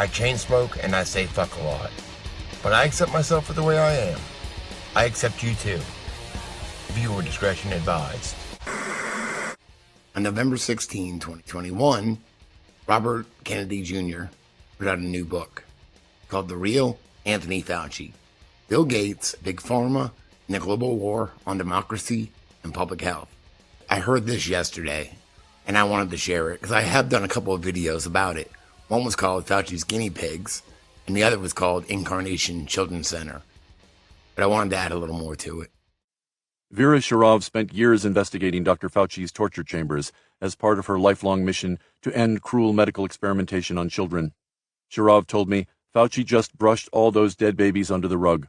I chain smoke and I say fuck a lot. But I accept myself for the way I am. I accept you too. Viewer discretion advised. On November 16, 2021, Robert Kennedy Jr. put out a new book called The Real Anthony Fauci, Bill Gates, Big Pharma, and the Global War on Democracy and Public Health. I heard this yesterday, and I wanted to share it because I have done a couple of videos about it. One was called Fauci's Guinea Pigs, and the other was called Incarnation Children's Center. But I wanted to add a little more to it. Vera Sharav spent years investigating Dr. Fauci's torture chambers as part of her lifelong mission to end cruel medical experimentation on children. Sharav told me Fauci just brushed all those dead babies under the rug.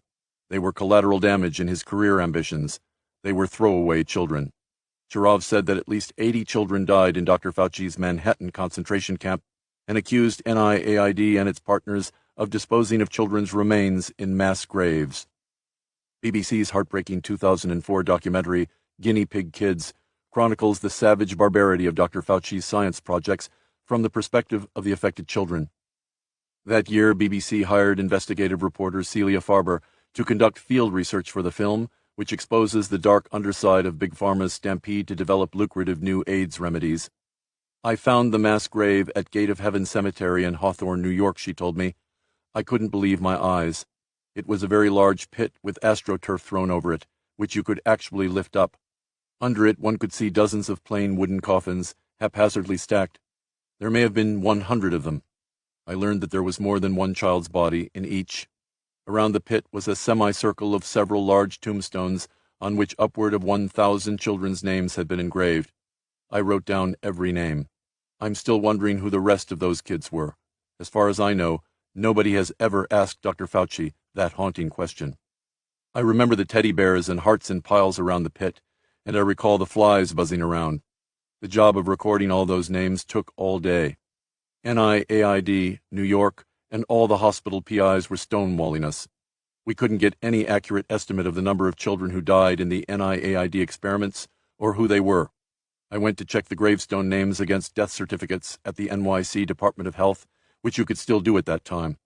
They were collateral damage in his career ambitions. They were throwaway children. Sharav said that at least 80 children died in Dr. Fauci's Manhattan concentration camp and accused NIAID and its partners of disposing of children's remains in mass graves. BBC's heartbreaking 2004 documentary, Guinea Pig Kids, chronicles the savage barbarity of Dr. Fauci's science projects from the perspective of the affected children. That year, BBC hired investigative reporter Celia Farber to conduct field research for the film, which exposes the dark underside of Big Pharma's stampede to develop lucrative new AIDS remedies. I found the mass grave at Gate of Heaven Cemetery in Hawthorne, New York, she told me. I couldn't believe my eyes. It was a very large pit with astroturf thrown over it, which you could actually lift up. Under it, one could see dozens of plain wooden coffins, haphazardly stacked. There may have been 100 of them. I learned that there was more than one child's body in each. Around the pit was a semicircle of several large tombstones on which upward of 1,000 children's names had been engraved. I wrote down every name. I'm still wondering who the rest of those kids were. As far as I know, nobody has ever asked Dr. Fauci that haunting question. I remember the teddy bears and hearts in piles around the pit, and I recall the flies buzzing around. The job of recording all those names took all day. NIAID, New York, and all the hospital PIs were stonewalling us. We couldn't get any accurate estimate of the number of children who died in the NIAID experiments or who they were. I went to check the gravestone names against death certificates at the NYC Department of Health, which you could still do at that time.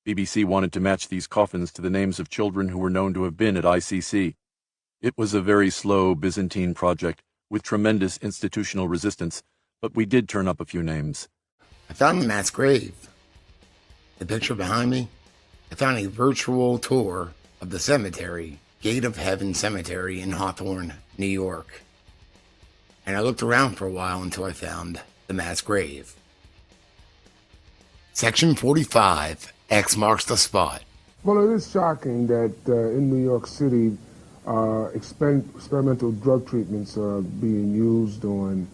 BBC wanted to match these coffins to the names of children who were known to have been at ICC. It was a very slow Byzantine project with tremendous institutional resistance, but we did turn up a few names. I found the mass grave. The picture behind me, I found a virtual tour of the cemetery, Gate of Heaven Cemetery in Hawthorne, New York. And I looked around for a while until I found the mass grave. Section 45, X marks the spot. Well, it is shocking that in New York City, experimental drug treatments are being used on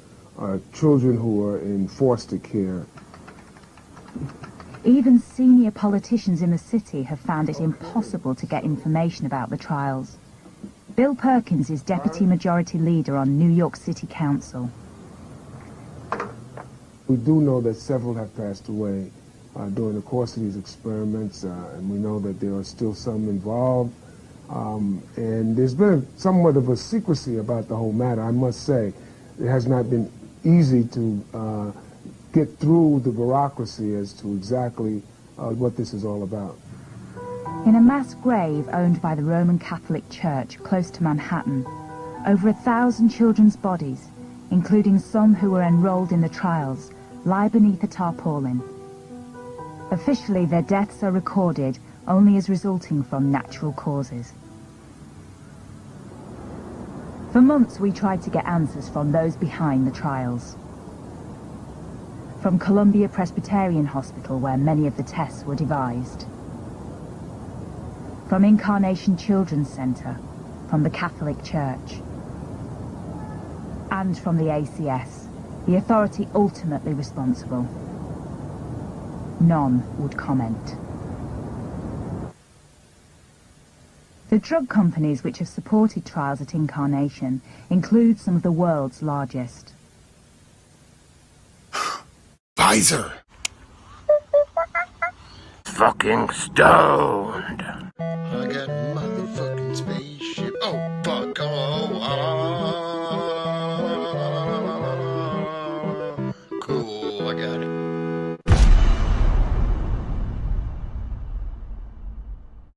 children who are in foster care. Even senior politicians in the city have found it impossible to get information about the trials. Bill Perkins is Deputy Majority Leader on New York City Council. We do know that several have passed away during the course of these experiments, and we know that there are still some involved. And there's been somewhat of a secrecy about the whole matter, I must say. It has not been easy to get through the bureaucracy as to exactly what this is all about. In a mass grave owned by the Roman Catholic Church close to Manhattan, over 1,000 children's bodies, including some who were enrolled in the trials, lie beneath a tarpaulin. Officially, their deaths are recorded only as resulting from natural causes. For months, we tried to get answers from those behind the trials. From Columbia Presbyterian Hospital, where many of the tests were devised. From Incarnation Children's Center, from the Catholic Church. And from the ACS, the authority ultimately responsible. None would comment. The drug companies which have supported trials at Incarnation include some of the world's largest. Pfizer! Fucking stoned. I got